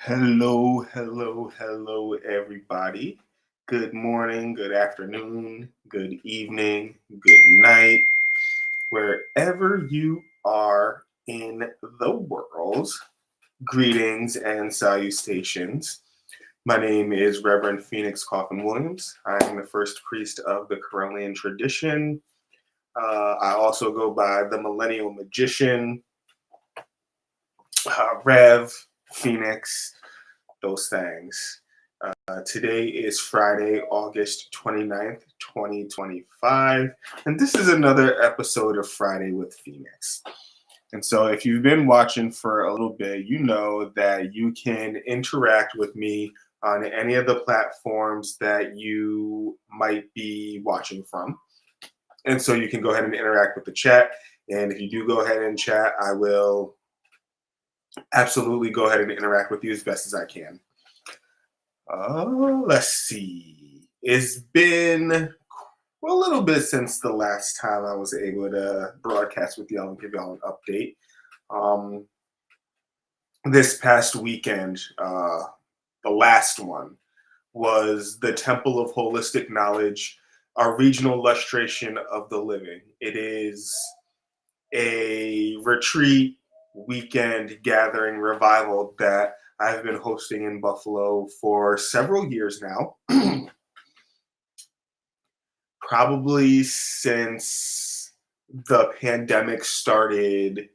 Hello, everybody. Good morning, good afternoon, good evening, good night, wherever you are in the world. Greetings and salutations. My name is Reverend Phoenix Coffin Williams. I am the first priest of the Corellian tradition. I also go by the Millennial Magician, Rev, Phoenix, those things. Today is Friday, August 29th, 2025, and this is another episode of Friday with Phoenix. And so, if you've been watching for a little bit, you know that you can interact with me on any of the platforms that you might be watching from. And so, you can go ahead and interact with the chat. And if you do go ahead and chat, I will absolutely go ahead and interact with you as best as I can. Let's see. It's been a little bit since the last time I was able to broadcast with y'all and give y'all an update. Um, this past weekend, the last one, was the Temple of Holistic Knowledge, our regional lustration of the living. It is a retreat, weekend gathering revival that I've been hosting in Buffalo for several years now. Probably since the pandemic started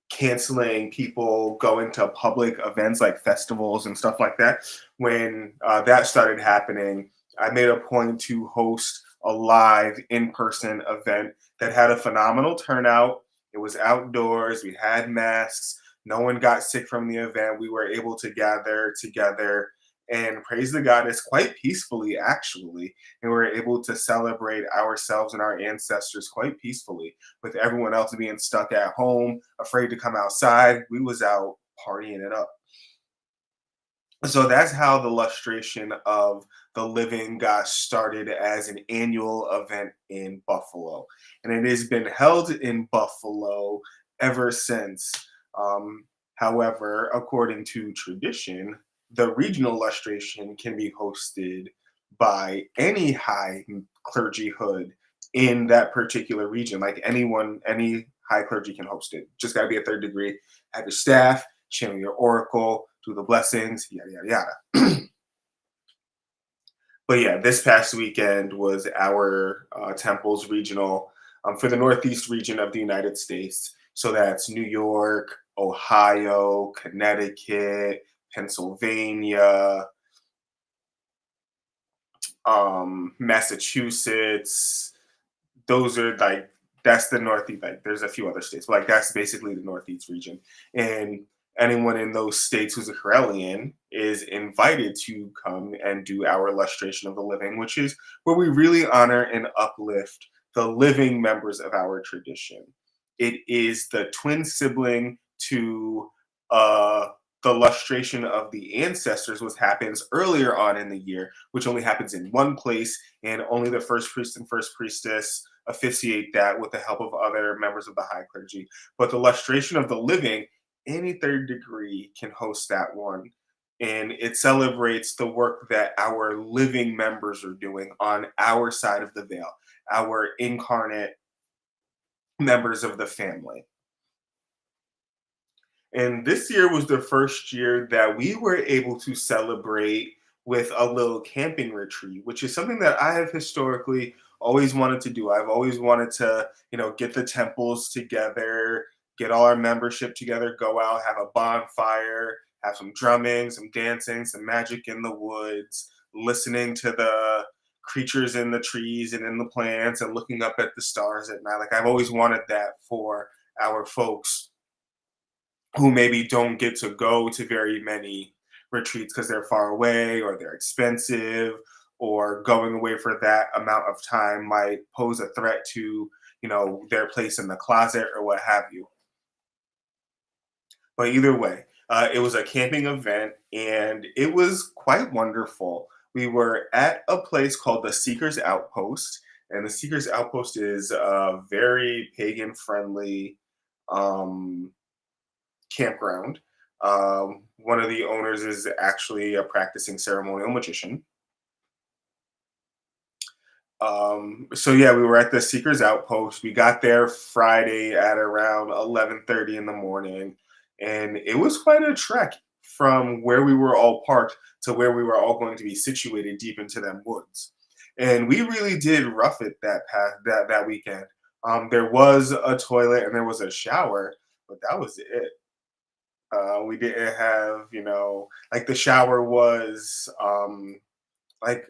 canceling people going to public events like festivals and stuff like that. When that started happening, I made a point to host a live in person event that had a phenomenal turnout. It was outdoors, we had masks, no one got sick from the event. We were able to gather together and praise the goddess quite peacefully, actually. And we were able to celebrate ourselves and our ancestors quite peacefully, with everyone else being stuck at home, afraid to come outside. We was out partying it up. So that's how the lustration of the living got started as an annual event in Buffalo. And it has been held in Buffalo ever since. Um, However, according to tradition, the regional lustration can be hosted by any high clergy hood in that particular region. Like anyone, any high clergy can host it. Just got to be a third degree. Have your staff, channel your oracle, do the blessings, yada, yada, yada. But yeah, this past weekend was our temples regional for the Northeast region of the United States. So that's New York, Ohio, Connecticut, Pennsylvania, Massachusetts. Those are like, that's the Northeast. Like, there's a few other states, but like that's basically the Northeast region. And anyone in those states who's a Corellian is invited to come and do our illustration of the living, which is where we really honor and uplift the living members of our tradition. It is the twin sibling to the lustration of the ancestors, which happens earlier on in the year, which only happens in one place, and only the first priest and first priestess officiate that with the help of other members of the high clergy. But the lustration of the living, any third degree can host that one. And it celebrates the work that our living members are doing on our side of the veil, our incarnate members of the family. And this year was the first year that we were able to celebrate with a little camping retreat, which is something that I have historically always wanted to do. I've always wanted to, get the temples together, get all our membership together, go out, have a bonfire, have some drumming, some dancing, some magic in the woods, listening to the creatures in the trees and in the plants and looking up at the stars at night. Like, I've always wanted that for our folks who maybe don't get to go to very many retreats because they're far away or they're expensive, or going away for that amount of time might pose a threat to their place in the closet or what have you. But either way, it was a camping event and it was quite wonderful. We were at a place called the Seeker's Outpost, and the Seeker's Outpost is a very pagan friendly um, campground. One of the owners is actually a practicing ceremonial magician. So yeah, we were at the Seekers Outpost. We got there Friday at around 11:30 in the morning, and it was quite a trek from where we were all parked to where we were all going to be situated deep into them woods. And we really did rough it that weekend. There was a toilet and there was a shower, but that was it. We didn't have, like the shower was like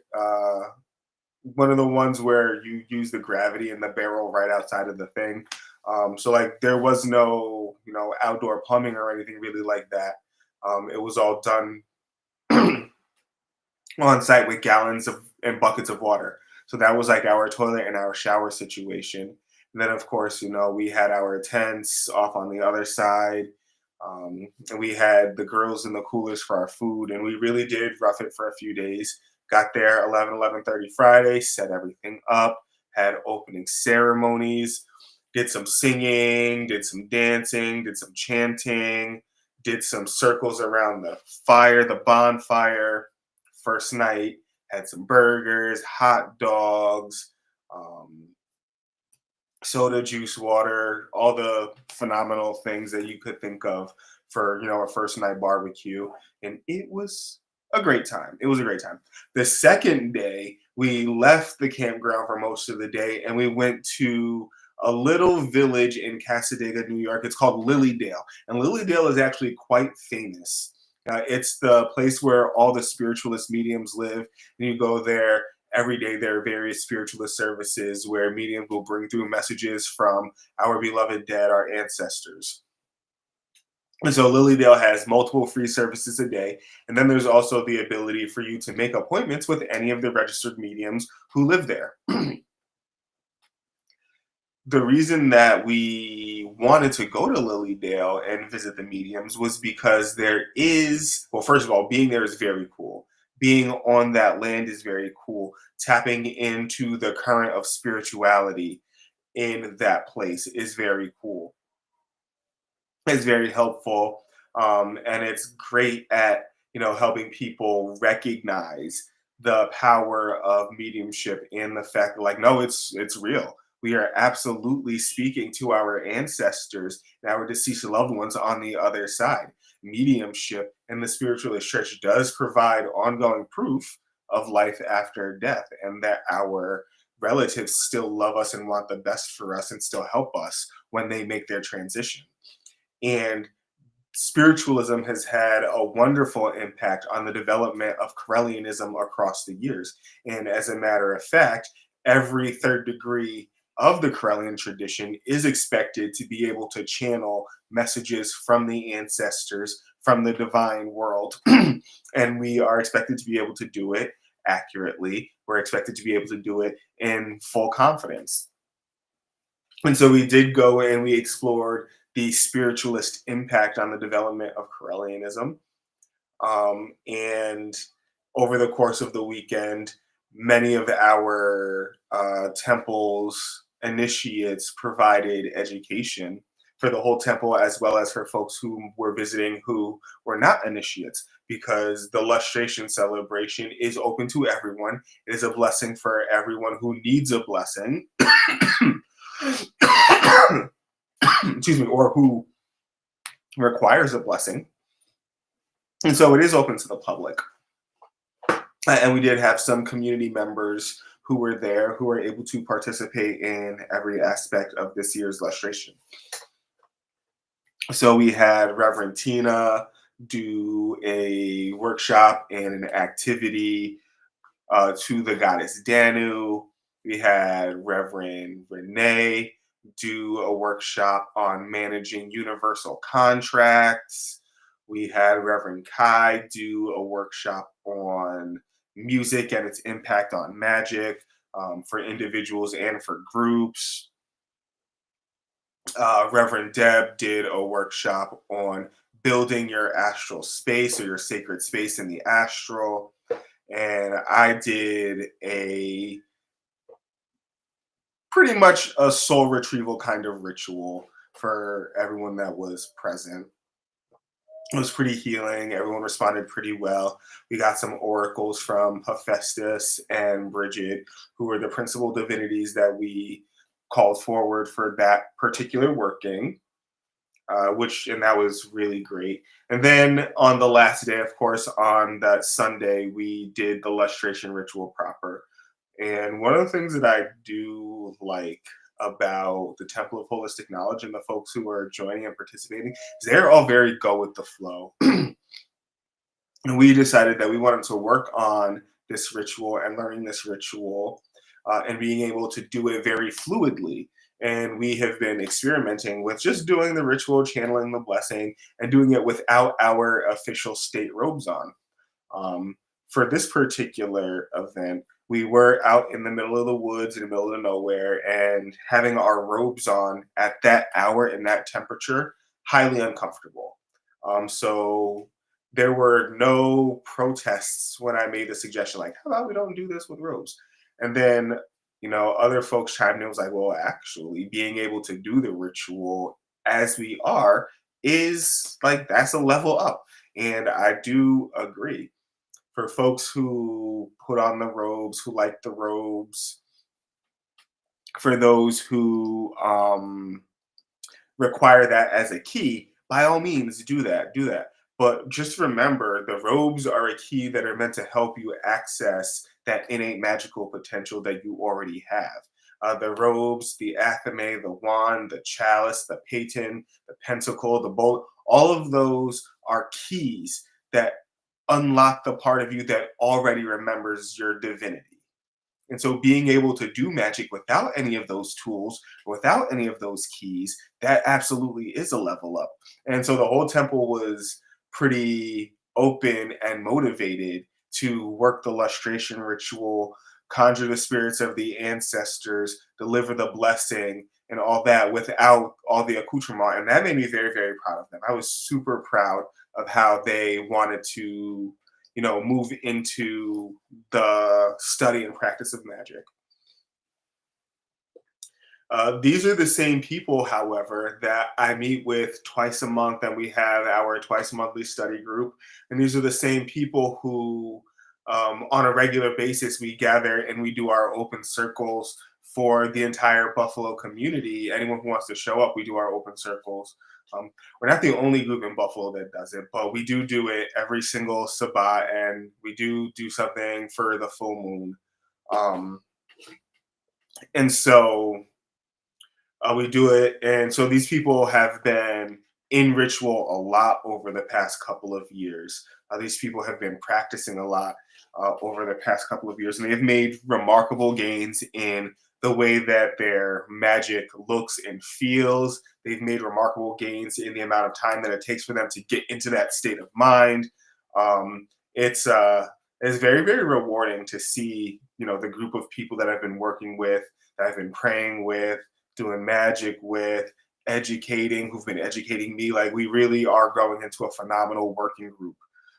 one of the ones where you use the gravity in the barrel right outside of the thing. So like there was no, outdoor plumbing or anything really like that. It was all done on site with gallons of and buckets of water. So that was like our toilet and our shower situation. And then of course, we had our tents off on the other side. And we had the girls in the coolers for our food, and we really did rough it for a few days. Got there 11:30 Friday, set everything up, had opening ceremonies, did some singing, did some dancing, did some chanting, did some circles around the fire, the bonfire. First night, had some burgers, hot dogs, um, soda, juice, water, all the phenomenal things that you could think of for a first night barbecue, and it was a great time. It was a great time. The second day, we left the campground for most of the day, and we went to a little village in Casadega, New York. It's called Lilydale, and Lilydale is actually quite famous. It's the place where all the spiritualist mediums live, and you go there every day. There are various spiritualist services where mediums will bring through messages from our beloved dead, our ancestors. And so Lilydale has multiple free services a day. And then there's also the ability for you to make appointments with any of the registered mediums who live there. The reason that we wanted to go to Lilydale and visit the mediums was because well, first of all, being there is very cool. Being on that land is very cool. Tapping into the current of spirituality in that place is very cool. It's very helpful. And it's great at, helping people recognize the power of mediumship and the fact that, like, no, it's real. We are absolutely speaking to our ancestors and our deceased loved ones on the other side. Mediumship and the spiritualist church does provide ongoing proof of life after death, and that our relatives still love us and want the best for us and still help us when they make their transition. And spiritualism has had a wonderful impact on the development of Correllianism across the years. And as a matter of fact, every third degree of the Correllian tradition is expected to be able to channel messages from the ancestors, from the divine world. And we are expected to be able to do it accurately. We're expected to be able to do it in full confidence. And so we did go and we explored the spiritualist impact on the development of Correllianism. And over the course of the weekend, many of our temple's initiates provided education for the whole temple, as well as for folks who were visiting who were not initiates, because the lustration celebration is open to everyone. It is a blessing for everyone who needs a blessing. Excuse me, or who requires a blessing. And so it is open to the public. And we did have some community members who were there who were able to participate in every aspect of this year's lustration. So we had Reverend Tina do a workshop and an activity to the goddess Danu. We had Reverend Renee do a workshop on managing universal contracts. We had Reverend Kai do a workshop on music and its impact on magic, for individuals and for groups. Reverend Deb did a workshop on building your astral space or your sacred space in the astral. And I did a pretty much a soul retrieval kind of ritual for everyone that was present. It was pretty healing. Everyone responded pretty well. We got some oracles from Hephaestus and Bridget, who were the principal divinities that we called forward for that particular working, and that was really great. And then on the last day, of course, on that Sunday, we did the lustration ritual proper. And one of the things that I do like about the Temple of Holistic Knowledge and the folks who are joining and participating is they're all very go with the flow. And we decided that we wanted to work on this ritual and learning this ritual and being able to do it very fluidly. And we have been experimenting with just doing the ritual, channeling the blessing, and doing it without our official state robes on. Um, for this particular event, we were out in the middle of the woods, in the middle of nowhere, and having our robes on at that hour in that temperature, highly uncomfortable. So there were no protests when I made the suggestion, like, how about we don't do this with robes? And then, other folks chimed in and was like, well, actually, being able to do the ritual as we are is like, that's a level up. And I do agree for folks who put on the robes, who like the robes, for those who require that as a key, by all means, do that. But just remember, the robes are a key that are meant to help you access that innate magical potential that you already have. The robes, the athame, the wand, the chalice, the paten, the pentacle, the bowl, all of those are keys that unlock the part of you that already remembers your divinity. And so being able to do magic without any of those tools, without any of those keys, that absolutely is a level up. And so the whole temple was pretty open and motivated to work the lustration ritual, conjure the spirits of the ancestors, deliver the blessing, and all that without all the accoutrement. And that made me very, very proud of them. I was super proud of how they wanted to, move into the study and practice of magic. These are the same people, however, that I meet with twice a month, and we have our twice monthly study group. And these are the same people who, on a regular basis, we gather and we do our open circles for the entire Buffalo community. Anyone who wants to show up, we do our open circles. We're not the only group in Buffalo that does it, but we do it every single Sabbat, and we do something for the full moon. And so we do it. And so these people have been in ritual a lot over the past couple of years. These people have been practicing a lot over the past couple of years, and they have made remarkable gains in the way that their magic looks and feels. They've made remarkable gains in the amount of time that it takes for them to get into that state of mind. Um, it's very, very rewarding to see, the group of people that I've been working with, that I've been praying with, doing magic with, educating, who've been educating me. Like, we really are growing into a phenomenal working group.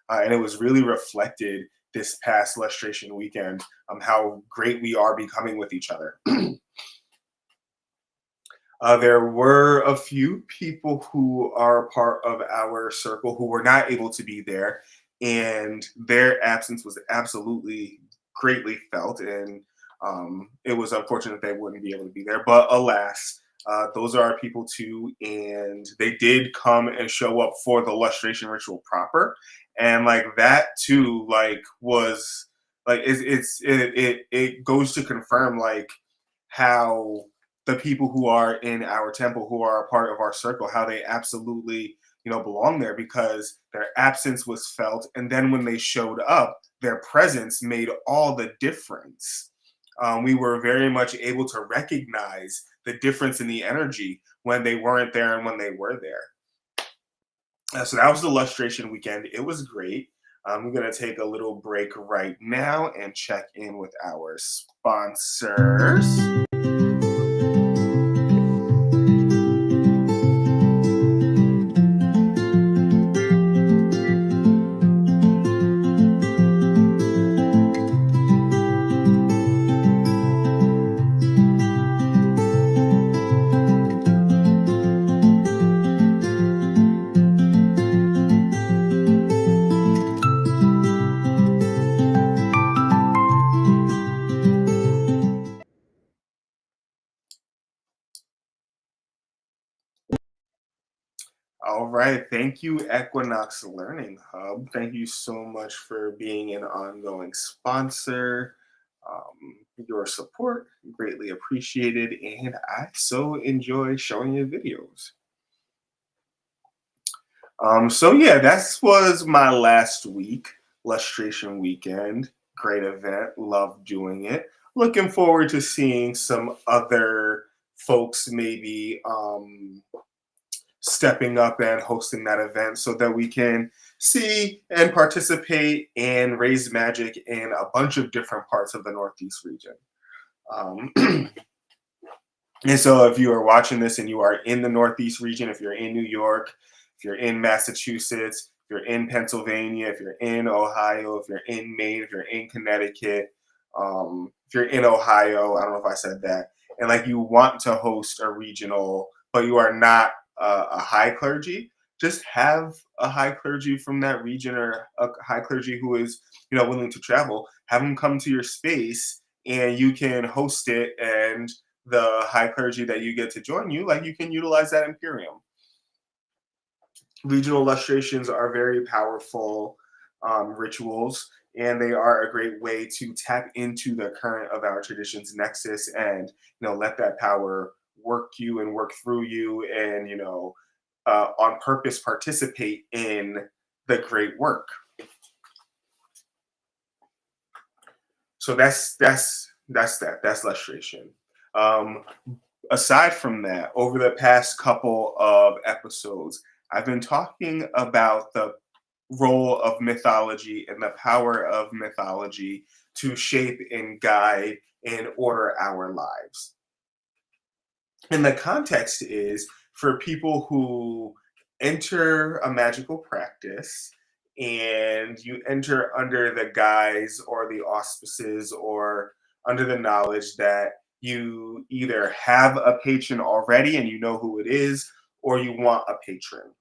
And it was really reflected this past lustration weekend, how great we are becoming with each other. There were a few people who are part of our circle who were not able to be there, and their absence was absolutely greatly felt. And it was unfortunate they wouldn't be able to be there. But alas, those are our people too, and they did come and show up for the lustration ritual proper, and like that too, like was like it goes to confirm like how the people who are in our temple, who are a part of our circle, how they absolutely, belong there, because their absence was felt, and then when they showed up, their presence made all the difference. We were very much able to recognize the difference in the energy when they weren't there and when they were there. So that was the lustration weekend. It was great. I'm going to take a little break right now and check in with our sponsors. All right. Thank you, Equinox Learning Hub. Thank you so much for being an ongoing sponsor. Your support, greatly appreciated, and I so enjoy showing you videos. So yeah, that was my last week, Lustration Weekend. Great event, loved doing it. Looking forward to seeing some other folks maybe stepping up and hosting that event so that we can see and participate and raise magic in a bunch of different parts of the Northeast region. Um, and so if you are watching this and you are in the Northeast region, if you're in New York, if you're in Massachusetts, if you're in Pennsylvania, if you're in Ohio, if you're in Maine, if you're in Connecticut, if you're in Ohio, I don't know if I said that, and like you want to host a regional, but you are not a high clergy, just have a high clergy from that region or a high clergy who is, willing to travel. Have them come to your space, and you can host it, and the high clergy that you get to join you, like you can utilize that Imperium. Regional illustrations are very powerful rituals, and they are a great way to tap into the current of our traditions nexus and let that power work you and work through you, and on purpose participate in the great work. So that's lustration. Um, Aside from that, over the past couple of episodes, I've been talking about the role of mythology and the power of mythology to shape and guide and order our lives. And the context is for people who enter a magical practice and you enter under the guise or the auspices or under the knowledge that you either have a patron already and you know who it is, or you want a patron.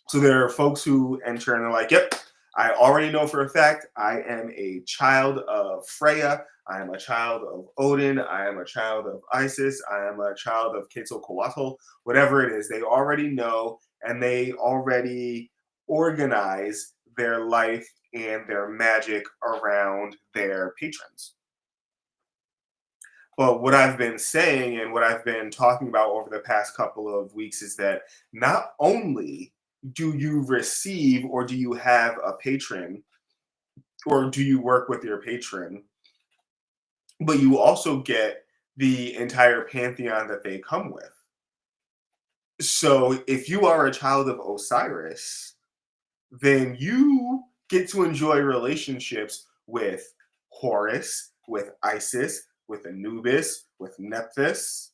So there are folks who enter and they're like, yep, I already know for a fact I am a child of Freya. I am a child of Odin. I am a child of Isis. I am a child of Quetzalcoatl. Whatever it is, they already know, and they already organize their life and their magic around their patrons. But what I've been saying and what I've been talking about over the past couple of weeks is that not only do you receive or do you have a patron or do you work with your patron, but you also get the entire pantheon that they come with. So if you are a child of Osiris, then you get to enjoy relationships with Horus, with Isis, with Anubis, with Nephthys.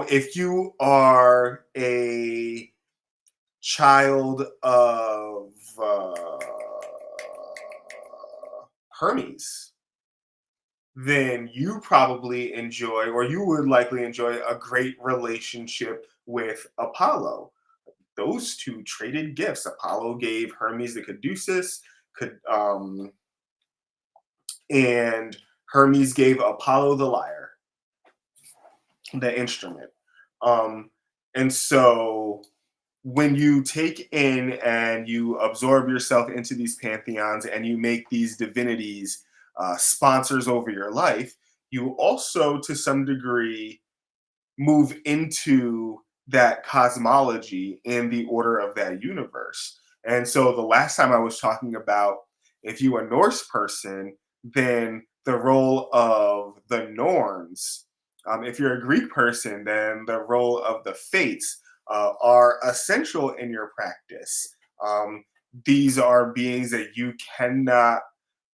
If you are a child of Hermes, then you probably enjoy, or you would likely enjoy, a great relationship with Apollo. Those two traded gifts. Apollo gave Hermes the caduceus, and Hermes gave Apollo the lyre, the instrument. And so when you take in and you absorb yourself into these pantheons and you make these divinities sponsors over your life, you also, to some degree, move into that cosmology and the order of that universe. And so the last time I was talking about, if you a Norse person, then the role of the Norns. If you're a Greek person, then the role of the Fates are essential in your practice. These are beings that you cannot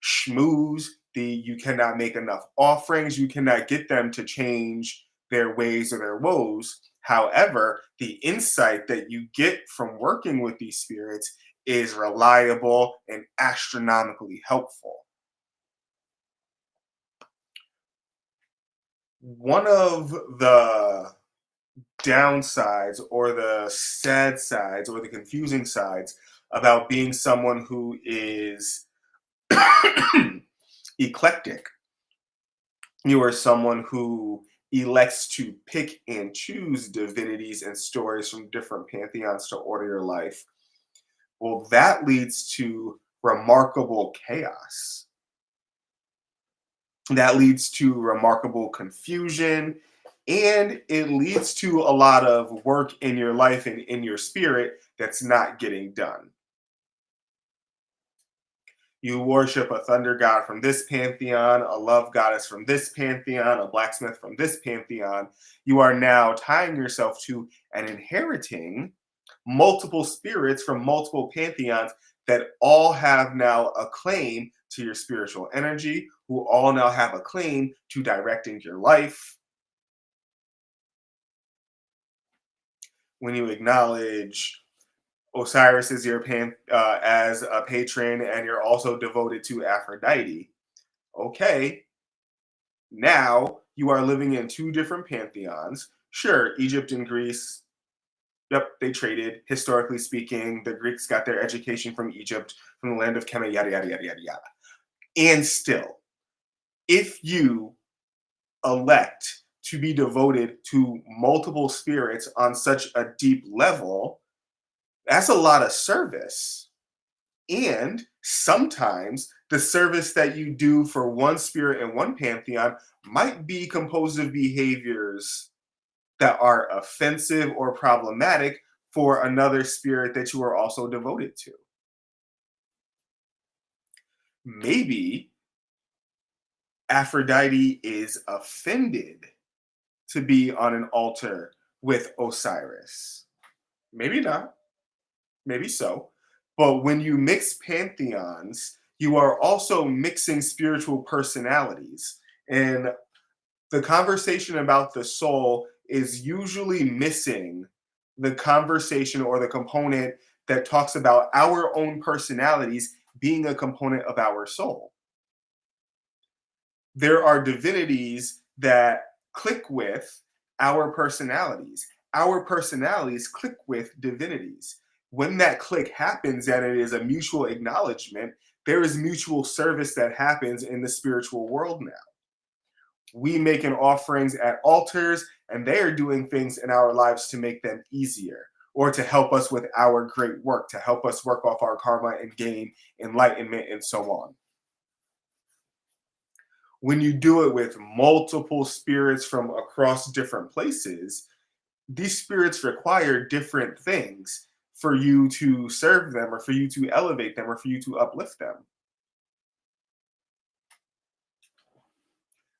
schmooze. You cannot make enough offerings. You cannot get them to change their ways or their woes. However, the insight that you get from working with these spirits is reliable and astronomically helpful. One of the downsides or the sad sides or the confusing sides about being someone who is eclectic, you are someone who elects to pick and choose divinities and stories from different pantheons to order your life, well, that leads to remarkable chaos. That leads to remarkable confusion, and it leads to a lot of work in your life and in your spirit that's not getting done. You worship a thunder god from this pantheon, a love goddess from this pantheon, a blacksmith from this pantheon. You are now tying yourself to and inheriting multiple spirits from multiple pantheons that all have now a claim to your spiritual energy, who all now have a claim to directing your life. When you acknowledge Osiris is your as a patron, and you're also devoted to Aphrodite. Okay, now you are living in two different pantheons. Sure, Egypt and Greece, yep, they traded. Historically speaking, the Greeks got their education from Egypt, from the land of Kemet, yada, yada, yada, yada, yada. And still, if you elect to be devoted to multiple spirits on such a deep level, that's a lot of service. And sometimes the service that you do for one spirit in one pantheon might be composed of behaviors that are offensive or problematic for another spirit that you are also devoted to. Maybe Aphrodite is offended to be on an altar with Osiris. Maybe not, maybe so. But when you mix pantheons, you are also mixing spiritual personalities. And the conversation about the soul is usually missing the conversation or the component that talks about our own personalities being a component of our soul. There are divinities that click with our personalities. Our personalities click with divinities. When that click happens and it is a mutual acknowledgement, there is mutual service that happens in the spiritual world now. We make an offerings at altars, and they are doing things in our lives to make them easier or to help us with our great work, to help us work off our karma and gain enlightenment and so on. When you do it with multiple spirits from across different places, these spirits require different things for you to serve them or for you to elevate them or for you to uplift them.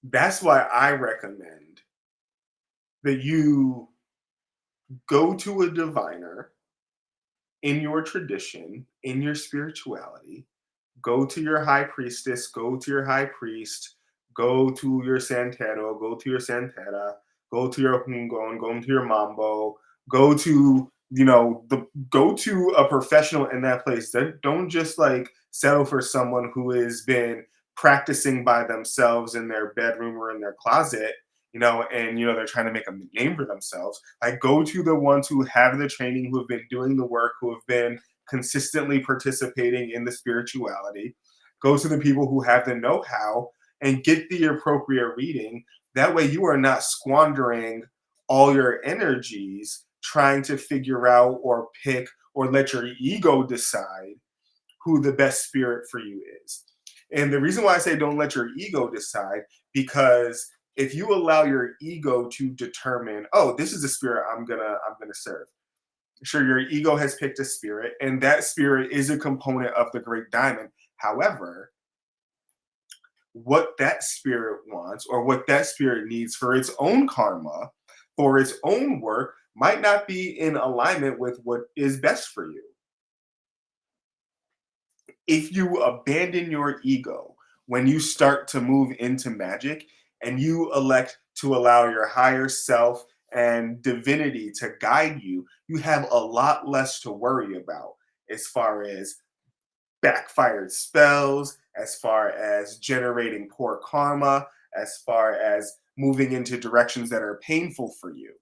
That's why I recommend that you go to a diviner in your tradition, in your spirituality. Go to your high priestess, go to your high priest, go to your santero, go to your santera, go to your hungon, go to your mambo, go to go to a professional in that place. Don't just like settle for someone who has been practicing by themselves in their bedroom or in their closet, and they're trying to make a name for themselves. Like, go to the ones who have the training, who have been doing the work, who have been consistently participating in the spirituality. Go to the people who have the know-how and get the appropriate reading. That way you are not squandering all your energies trying to figure out or pick or let your ego decide who the best spirit for you is. And the reason why I say don't let your ego decide, because if you allow your ego to determine, oh, this is a spirit I'm gonna serve. Sure, your ego has picked a spirit, and that spirit is a component of the great diamond. However, what that spirit wants or what that spirit needs for its own karma, for its own work, might not be in alignment with what is best for you. If you abandon your ego when you start to move into magic and you elect to allow your higher self and divinity to guide you, you have a lot less to worry about as far as backfired spells, as far as generating poor karma, as far as moving into directions that are painful for you.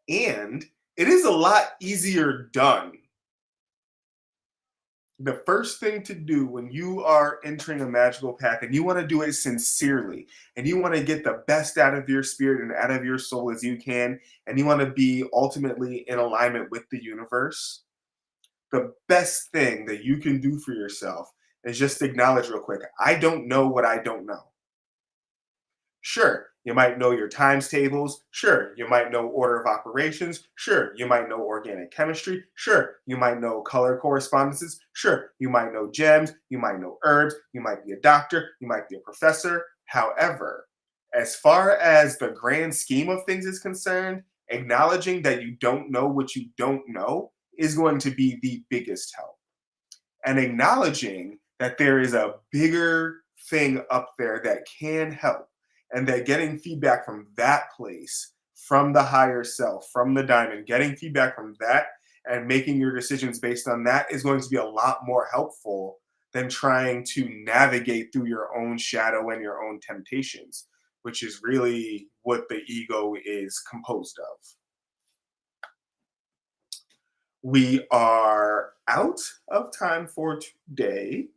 And it is a lot easier done The first thing to do when you are entering a magical path and you want to do it sincerely and you want to get the best out of your spirit and out of your soul as you can, and you want to be ultimately in alignment with the universe, the best thing that you can do for yourself is just acknowledge real quick, I don't know what I don't know. Sure, you might know your times tables. Sure, you might know order of operations. Sure, you might know organic chemistry. Sure, you might know color correspondences. Sure, you might know gems. You might know herbs. You might be a doctor. You might be a professor. However, as far as the grand scheme of things is concerned, acknowledging that you don't know what you don't know is going to be the biggest help. And acknowledging that there is a bigger thing up there that can help, and that getting feedback from that place, from the higher self, from the diamond, getting feedback from that and making your decisions based on that is going to be a lot more helpful than trying to navigate through your own shadow and your own temptations, which is really what the ego is composed of. We are out of time for today.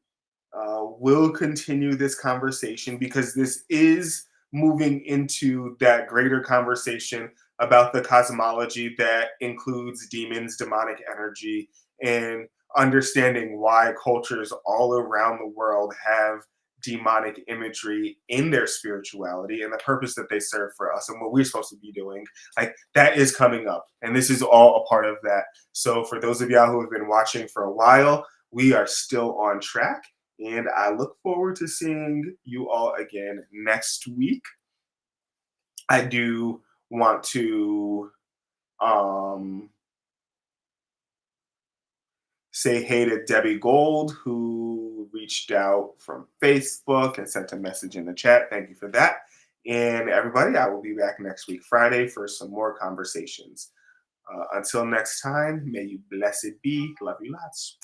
We'll continue this conversation because this is moving into that greater conversation about the cosmology that includes demons, demonic energy, and understanding why cultures all around the world have demonic imagery in their spirituality and the purpose that they serve for us and what we're supposed to be doing. Like that is coming up, and this is all a part of that. So, for those of y'all who have been watching for a while, we are still on track, and I look forward to seeing you all again next week. I do want to um, say hey to Debbie Gold, who reached out from Facebook and sent a message in the chat. Thank you for that. And everybody, I will be back next week, Friday, for some more conversations. Until next time, may you blessed be. Love you lots.